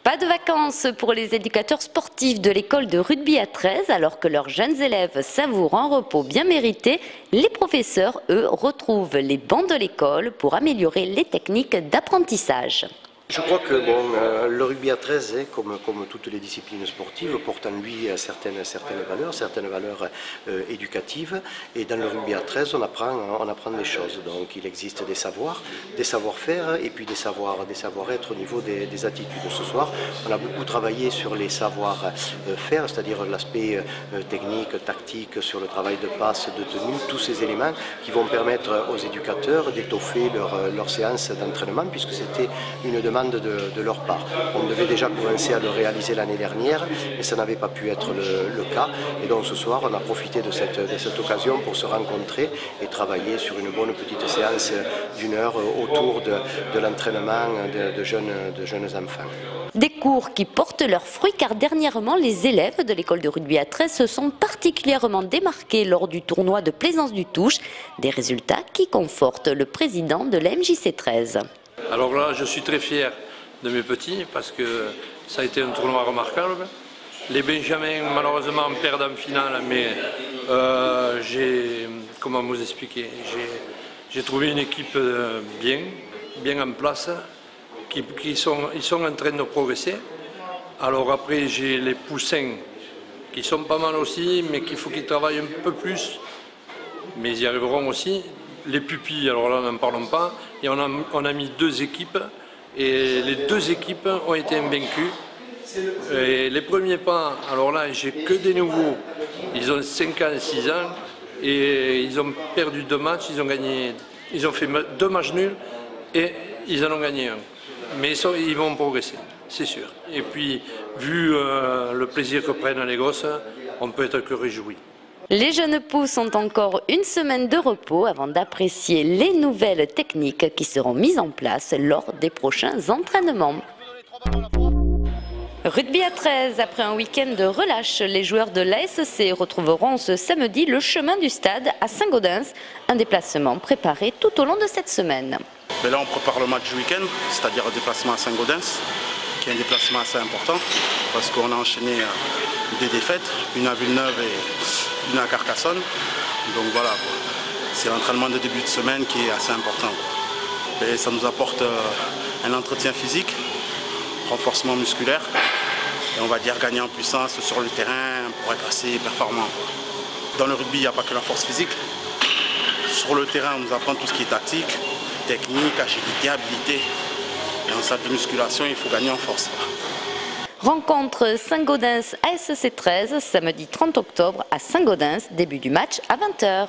Pas de vacances pour les éducateurs sportifs de l'école de rugby à 13, alors que leurs jeunes élèves savourent un repos bien mérité. Les professeurs, eux, retrouvent les bancs de l'école pour améliorer les techniques d'apprentissage. Je crois que le rugby à 13, comme toutes les disciplines sportives, porte en lui certaines valeurs éducatives. Et dans le rugby à 13, on apprend des choses. Donc il existe des savoirs, des savoir-faire et puis des savoir-être au niveau des attitudes. Ce soir, on a beaucoup travaillé sur les savoir-faire, c'est-à-dire l'aspect technique, tactique, sur le travail de passe, de tenue, tous ces éléments qui vont permettre aux éducateurs d'étoffer leur séance d'entraînement, puisque c'était une demande de leur part. On devait déjà commencer à le réaliser l'année dernière, mais ça n'avait pas pu être le cas. Et donc ce soir, on a profité de cette occasion pour se rencontrer et travailler sur une bonne petite séance d'1 heure autour de l'entraînement de jeunes enfants. Des cours qui portent leurs fruits car dernièrement, les élèves de l'école de rugby à 13 se sont particulièrement démarqués lors du tournoi de Plaisance du Touche. Des résultats qui confortent le président de la MJC 13. Alors là, je suis très fier de mes petits parce que ça a été un tournoi remarquable. Les Benjamins, malheureusement, perdent en finale, mais comment vous expliquer, j'ai trouvé une équipe bien en place, ils sont en train de progresser. Alors après, j'ai les poussins qui sont pas mal aussi, mais qu'il faut qu'ils travaillent un peu plus, mais ils y arriveront aussi. Les pupilles, alors là, n'en parlons pas. Et on a mis 2 équipes et les 2 équipes ont été invaincues. Et les premiers pas, alors là, j'ai que des nouveaux. Ils ont 5 ans, 6 ans et ils ont perdu 2 matchs. Ils ont fait 2 matchs nuls et ils en ont gagné 1. Mais ils vont progresser, c'est sûr. Et puis, vu le plaisir que prennent les gosses, on peut être que réjouis. Les jeunes pousses ont encore une semaine de repos avant d'apprécier les nouvelles techniques qui seront mises en place lors des prochains entraînements. Rugby à 13, après un week-end de relâche, les joueurs de l'ASC retrouveront ce samedi le chemin du stade à Saint-Gaudens, un déplacement préparé tout au long de cette semaine. Mais là on prépare le match du week-end, c'est-à-dire un déplacement à Saint-Gaudens, qui est un déplacement assez important, parce qu'on a enchaîné des défaites, une à Villeneuve et une à Carcassonne. Donc voilà, c'est l'entraînement de début de semaine qui est assez important. Et ça nous apporte un entretien physique, renforcement musculaire, et on va dire gagner en puissance sur le terrain pour être assez performant. Dans le rugby, il n'y a pas que la force physique. Sur le terrain, on nous apprend tout ce qui est tactique, technique, agilité, habilité. Et en salle de musculation, il faut gagner en force. Rencontre Saint-Gaudens ASC 13, samedi 30 octobre à Saint-Gaudens, début du match à 20 h.